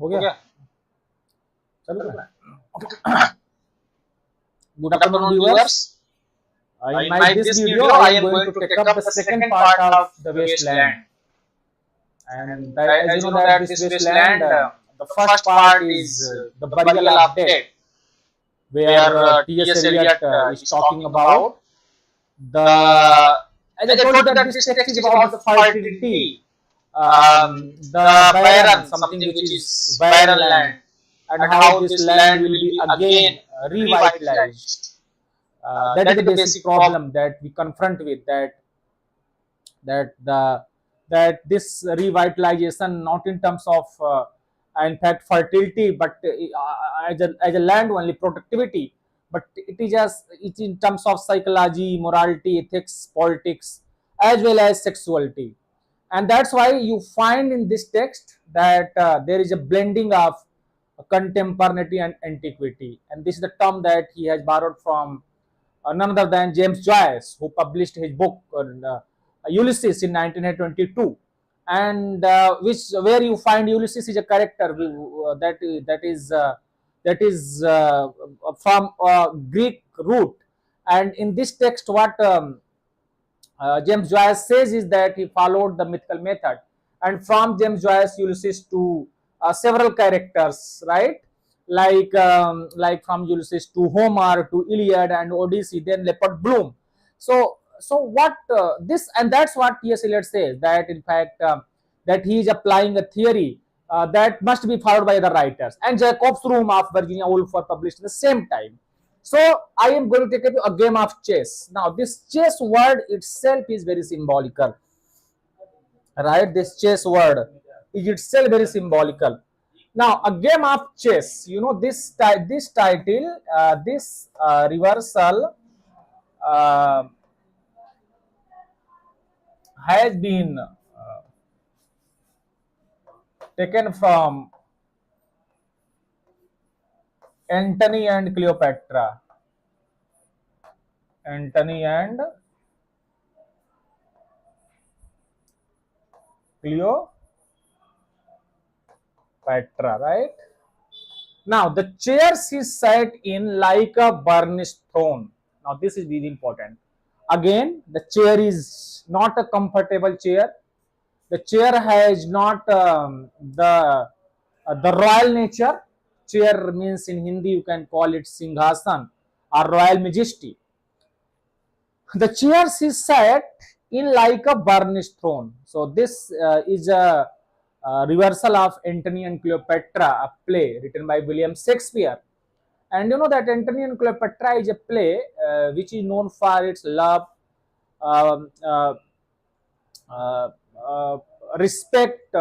हो गया? चलो Good afternoon, viewers. in my this video I am going to take up the second part of the wasteland. And as you know that this wasteland, the first part is the burial of dead, where T.S. Eliot is talking about the, as I told you that this text is about the fertility, the barren, something which is barren land, and how this land will be again revitalized. That is the basic problem that we confront with, that this revitalization, not in terms of in fact fertility, but as a land only productivity, but it is just it's in terms of psychology, morality, ethics, politics, as well as sexuality. And that's why you find in this text that there is a blending of contemporaneity and antiquity, and this is the term that he has borrowed from none other than James Joyce, who published his book Ulysses in 1922, and where you find Ulysses is a character that is from Greek root, and in this text, what James Joyce says is that he followed the mythical method, and from James Joyce Ulysses to several characters, right? Like from Ulysses to Homer to Iliad and Odyssey, then Leopard Bloom. So what this, and that's what T.S. Eliot says, that in fact that he is applying a theory that must be followed by the writers, and Jacob's Room of Virginia Woolf were published at the same time. So I am going to take you to a game of chess. Now this chess word itself is very symbolical, right? This chess word is itself very symbolical. Now a game of chess, you know, this title, this reversal has been taken from Antony and Cleopatra. Antony and Cleopatra, right? Now the chairs is set in like a burnished throne. Now this is very important. Again, the chair is not a comfortable chair. The chair has not the royal nature. Chair means in Hindi you can call it singhasan or royal majesty. The chairs is set in like a burnished throne. So this is a reversal of Antony and Cleopatra, a play written by William Shakespeare. And you know that Antony and Cleopatra is a play which is known for its love, um, uh, uh, uh, respect,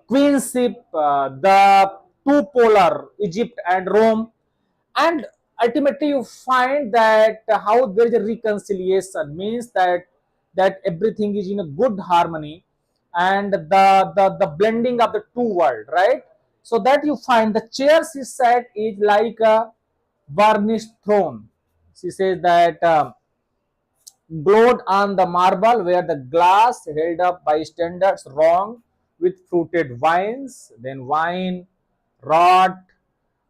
queenship, the two polar Egypt and Rome, and ultimately you find that how there is a reconciliation, means that everything is in a good harmony, and the blending of the two world, right? So that you find the chairs is set is like a varnished throne. She says that glowed on the marble where the glass held up by standards wrong with fruited vines, then wine wrought,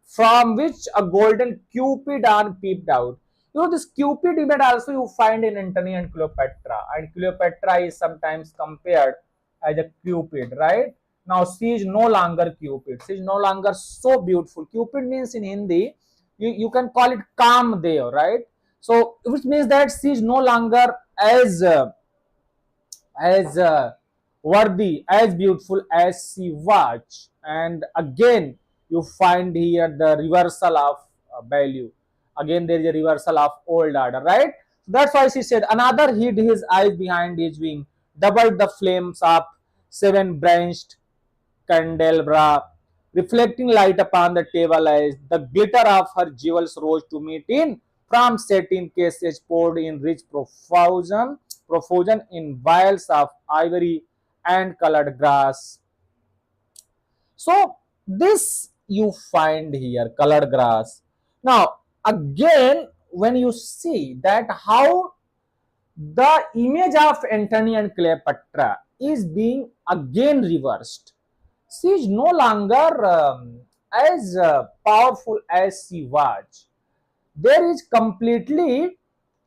from which a golden Cupidon peeped out. You know, this Cupid image also you find in Antony and Cleopatra, and Cleopatra is sometimes compared as a Cupid, right? Now she is no longer Cupid. She is no longer so beautiful. Cupid means in Hindi, you can call it Kamdev, right? So which means that she is no longer as worthy, as beautiful as she was. And again, you find here the reversal of value. Again, there is a reversal of old order, right? That's why she said, another hid his eyes behind his wing, doubled the flames of seven branched candelabra, reflecting light upon the table as the glitter of her jewels rose to meet in from satin cases poured in rich profusion in vials of ivory and colored grass. So this you find here, colored grass. Now again, when you see that how the image of Antony and Cleopatra is being again reversed, She is no longer as powerful as she was. There is completely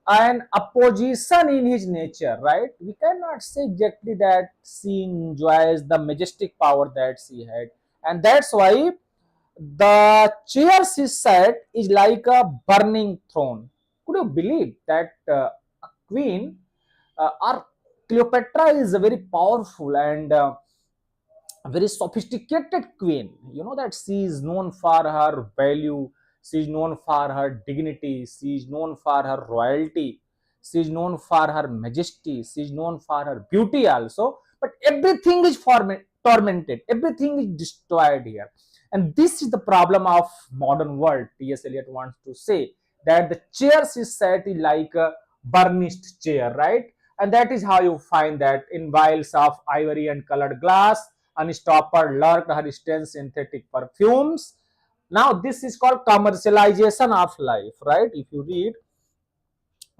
an opposition in his nature, right? We cannot say exactly that she enjoys the majestic power that she had, and that's why the chair she sat is like a burning throne. Could you believe that a queen or Cleopatra is a very powerful and a very sophisticated queen? You know that she is known for her value, she is known for her dignity, she is known for her royalty, she is known for her majesty, she is known for her beauty also. But everything is tormented, everything is destroyed here. And this is the problem of modern world. T.S. Eliot wants to say that the chair she sat is like a burnished chair, right? And that is how you find that in vials of ivory and colored glass, unstoppered lurked her strange synthetic perfumes. Now, this is called commercialization of life, right? If you read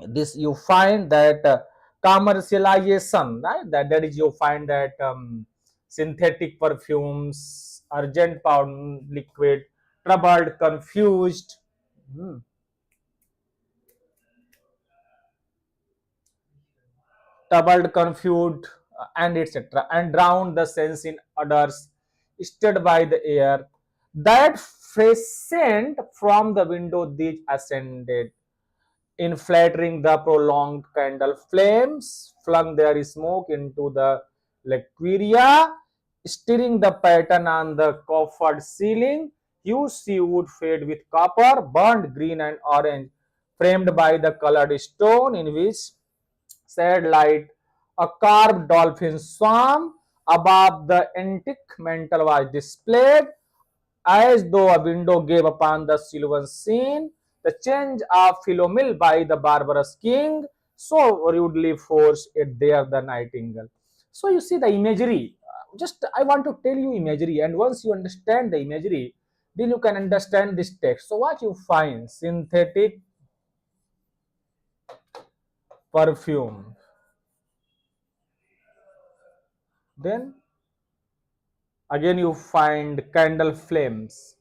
this, you find that commercialization, right? That is, you find that synthetic perfumes, urgent pound liquid, troubled, confused, hmm, troubled, confused, and etc., and drowned the sense in odors stirred by the air. That scent from the window these ascended, in flattering the prolonged candle flames, flung their smoke into the laqueria, stirring the pattern on the coffered ceiling. Huge seawood fade with copper, burnt green and orange, framed by the colored stone in which sad light, a carved dolphin swarm above the antique mantle was displayed, as though a window gave upon the sylvan scene. The change of Philomel by the barbarous king, so rudely forced it there the nightingale. So you see the imagery. Just I want to tell you imagery, and once you understand the imagery, then you can understand this text. So what you find? Synthetic perfume. Then again you find candle flames.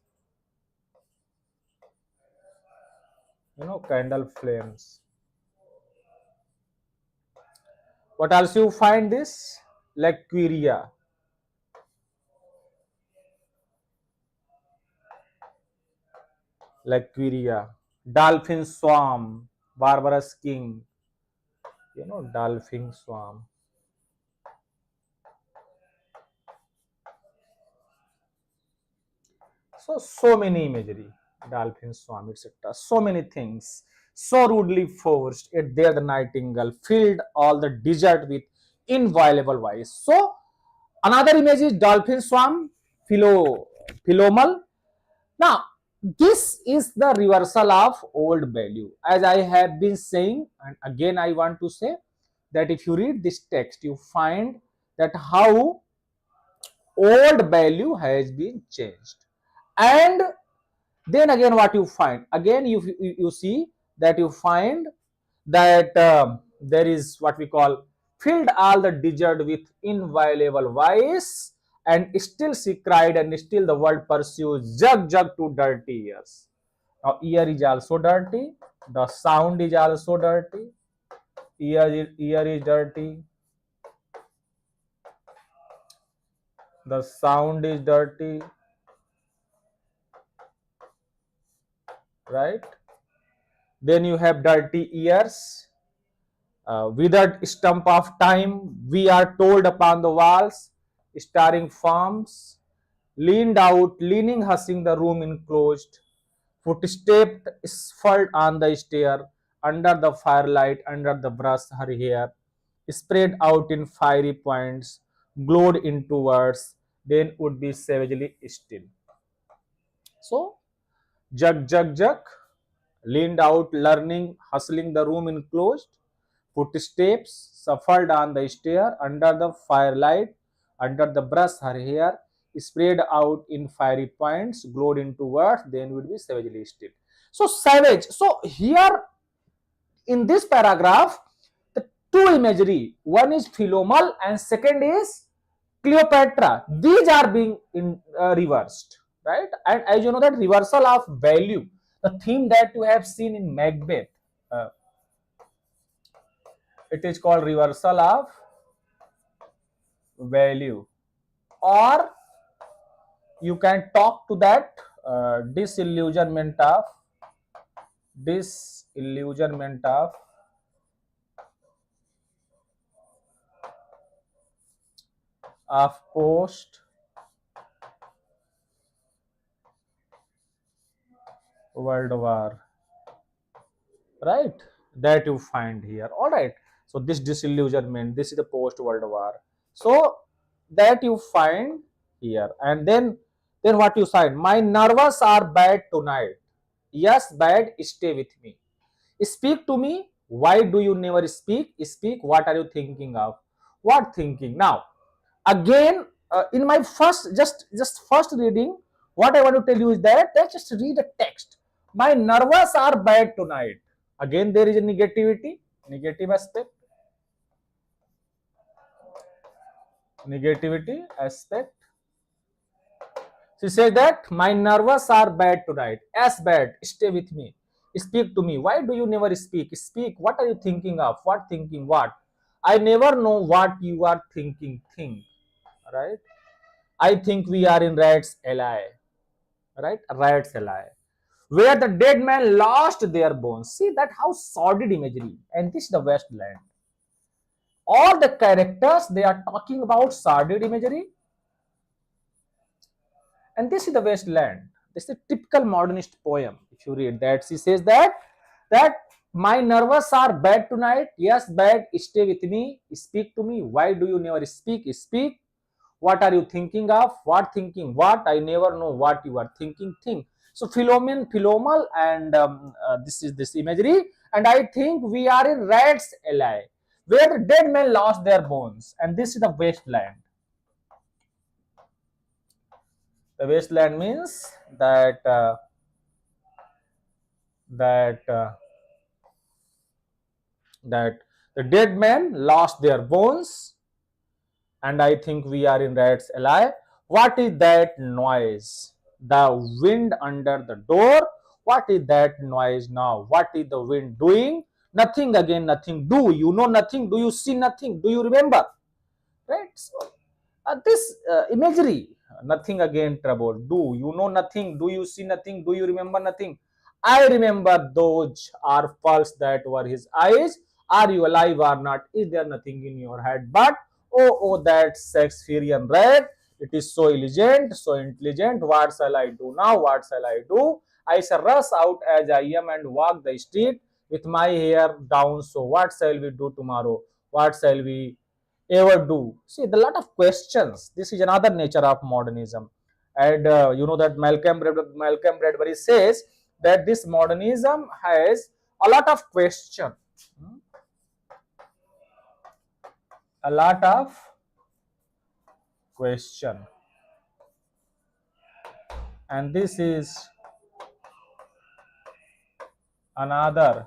Candle flames. What else you find? This laqueria. Laqueria, dolphin swarm, barbarous king, dolphin swarm. So many imagery, dolphin swarm, etc. So many things, so rudely forced. It there the nightingale filled all the desert with inviolable voice. So another image is dolphin swarm, Philomal. Now, this is the reversal of old value. As I have been saying, and again I want to say that if you read this text, you find that how old value has been changed. And then again, what you find? Again, you see that you find that there is what we call filled all the desert with inviolable vice, and still she cried, and still the world pursues. Jug, jug to dirty ears. Now, ear is also dirty. The sound is also dirty. Ear is dirty. The sound is dirty. Right? Then you have dirty ears. Withered stump of time, we are told upon the walls, starring forms, leaned out, leaning, hushing the room enclosed, footstep shuffled on the stair, under the firelight, under the brush, her hair, spread out in fiery points, glowed into words, then would be savagely still. So, jug, jug, jug, leaned out, learning, hustling the room enclosed, footsteps shuffled on the stair, under the firelight, under the brush, her hair, spread out in fiery points, glowed into words, then would be savagely still. So, savage. So, here in this paragraph, the two imagery, one is Philomal and second is Cleopatra. These are being reversed, right? And as you know that reversal of value, the theme that you have seen in Macbeth, uh, it is called reversal of value, or you can talk to that disillusionment of post World War, right? That you find here. All right. So this disillusionment, this is the post World War. So that you find here, and then what you find? My nerves are bad tonight. Yes, bad. Stay with me. Speak to me. Why do you never speak? Speak. What are you thinking of? What thinking? Now, again, in my just first reading, what I want to tell you is that let's just read the text. My nerves are bad tonight. Again, there is a negative aspect. She says that my nerves are bad tonight. As bad. Stay with me. Speak to me. Why do you never speak? Speak. What are you thinking of? What thinking? What? I never know what you are thinking. Think. Right? I think we are in Rat's Alley. Right? Rat's Alley. Where the dead man lost their bones. See that how sordid imagery. And this is the Westland. All the characters, they are talking about sordid imagery. And this is the Westland. This is a typical modernist poem. If you read that, she says that my nerves are bad tonight. Yes, bad. Stay with me. Speak to me. Why do you never speak? Speak. What are you thinking of? What thinking? What? I never know what you are thinking. Think. So Philomal, and this is this imagery. And I think we are in Rat's Alley, where the dead men lost their bones. And this is the Westland. The Wasteland means that that that the dead men lost their bones, and I think we are in Rat's Alley. What is that noise? The wind under the door. What is that noise now? What is the wind doing? Nothing again, nothing. Do you know nothing? Do you see nothing? Do you remember? Right? So, this imagery, nothing again trouble. Do you know nothing? Do you see nothing? Do you remember nothing? I remember those are false that were his eyes. Are you alive or not? Is there nothing in your head? But oh, that Shakespearean red. It is so elegant, so intelligent. What shall I do now? What shall I do? I shall rush out as I am and walk the street with my hair down. So what shall we do tomorrow? What shall we ever do? See, the lot of questions. This is another nature of modernism, and you know that Malcolm Bradbury says that this modernism has a lot of question, a lot of question, and this is another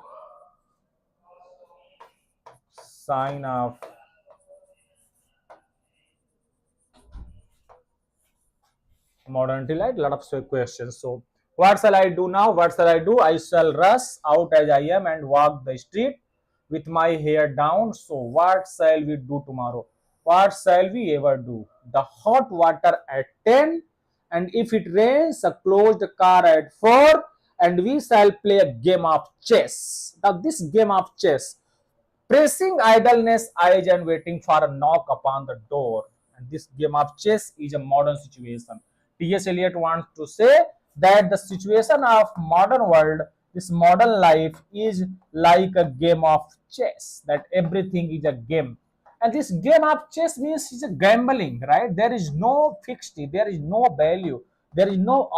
sign of modernity, like a lot of questions. So what shall I do now? What shall I do? I shall rush out as I am and walk the street with my hair down. So what shall we do tomorrow? What shall we ever do? The hot water at 10, and if it rains, close the car at 4, and we shall play a game of chess. Now this game of chess, pressing idleness eyes and waiting for a knock upon the door. And this game of chess is a modern situation. T.S. Eliot wants to say that the situation of modern world, this modern life, is like a game of chess, that everything is a game. And this game of chess means it's a gambling, right? There is no fixity, there is no value, there is no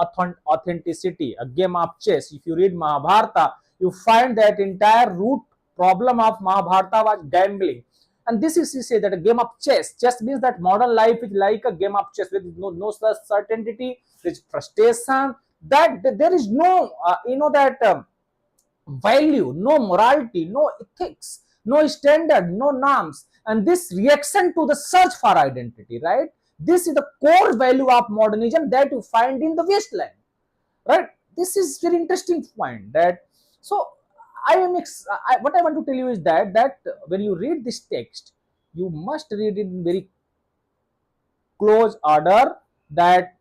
authenticity. A game of chess. If you read Mahabharata, you find that entire root problem of Mahabharata was gambling. And this is, you say, that a game of chess. Chess means that modern life is like a game of chess with no such certainty, there is frustration, that there is no, value, no morality, no ethics, no standard, no norms. And this reaction to the search for identity, right? This is the core value of modernism that you find in the wasteland, right? This is very interesting point. That so what I want to tell you is that when you read this text, you must read it in very close order. That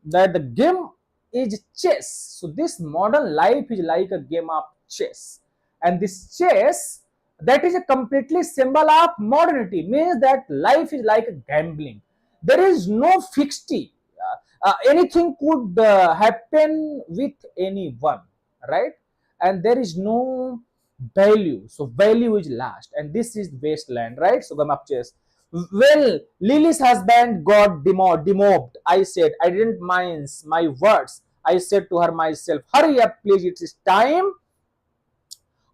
the game is chess. So this modern life is like a game of chess, and this chess, that is a completely symbol of modernity. Means that life is like a gambling. There is no fixity. Anything could happen with anyone, right? And there is no value. So value is last, and this is wasteland, right? So game of chess. Well, Lily's husband got demobbed. I said, I didn't mind my words. I said to her myself, hurry up, please, it is time.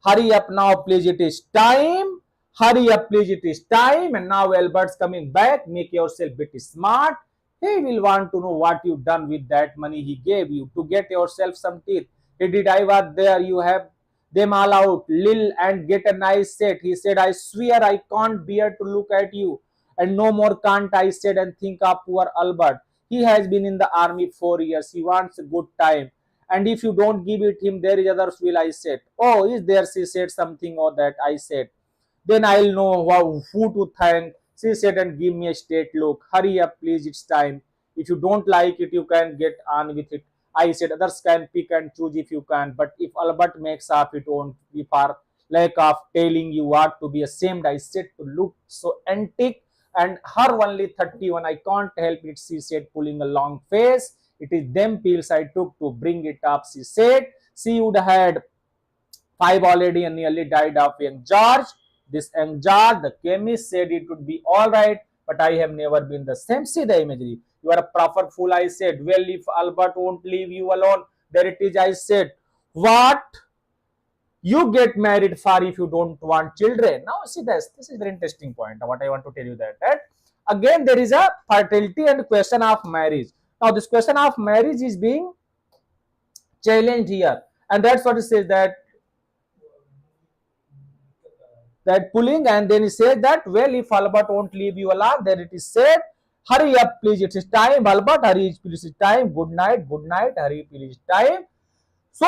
Hurry up now, please, it is time. Hurry up, please, it is time. And now Albert's coming back. Make yourself bit smart. He will want to know what you done with that money he gave you to get yourself some teeth. He did, I was there. You have them all out, Lil, and get a nice set. He said, I swear I can't bear to look at you. And no more can't, I said, and think of poor Albert. He has been in the army 4 years. He wants a good time. And if you don't give it him, there is others will, I said. Oh, is there? She said something or that, I said. Then I'll know who to thank. She said and give me a straight look. Hurry up, please, it's time. If you don't like it, you can get on with it. I said others can pick and choose if you can. But if Albert makes up, it won't be for lack of telling you what to be ashamed. I said to look so antique. And her only 31. I can't help it, she said, pulling a long face. It is them pills I took to bring it up, she said. She would have had 5 already and nearly died of young George. This young George, the chemist, said it would be all right, but I have never been the same. See the imagery. You are a proper fool, I said. Well, if Albert won't leave you alone, there it is, I said. What? You get married for if you don't want children. Now see this. This is a very interesting point. What I want to tell you that again there is a fertility and question of marriage. Now this question of marriage is being challenged here, and that's what it says that pulling, and then he says that, well, if Albert won't leave you alone, then it is said, hurry up, please, it is time, Albert, hurry, please, it is time, good night, hurry, please, time. So,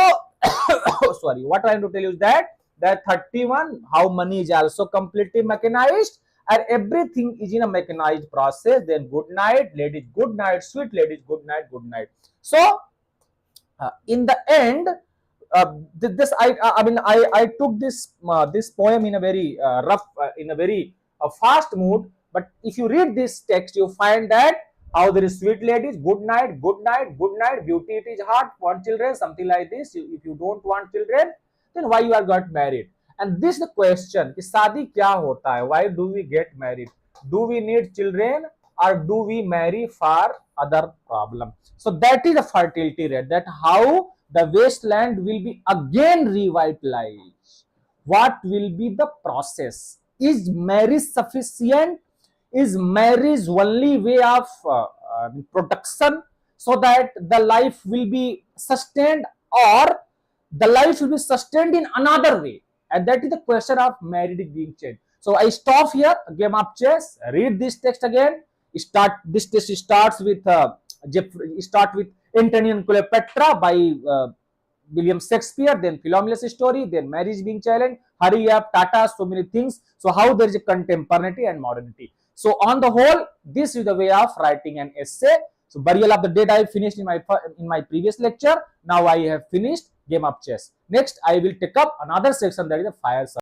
sorry, what I am to tell you is that 31, how money is also completely mechanized, and everything is in a mechanized process. Then good night, ladies, good night, sweet ladies, good night, good night. So, in the end, this I took this poem in a very rough, in a very fast mood. But if you read this text, you find that how there is sweet ladies, good night, good night, good night, beauty it is hard, want children, something like this. If you don't want children, then why you are got married? And this is the question: कि शादी क्या होता है? Why do we get married? Do we need children or do we marry for other problem? So that is the fertility rate. That how the wasteland will be again revitalized. What will be the process? Is marriage sufficient? Is marriage only way of protection so that the life will be sustained, or the life will be sustained in another way? And that is the question of marriage being changed. So I stop here. Game of chess. Read this text again. This text starts with Antony and Cleopatra by William Shakespeare, then Philomelos story, then marriage being challenged, hurry up, Tata, so many things. So how there is a contemporaneity and modernity. So on the whole, this is the way of writing an essay. So burial of the dead I finished in my previous lecture. Now I have finished game of chess. Next I will take up another section, that is the fire.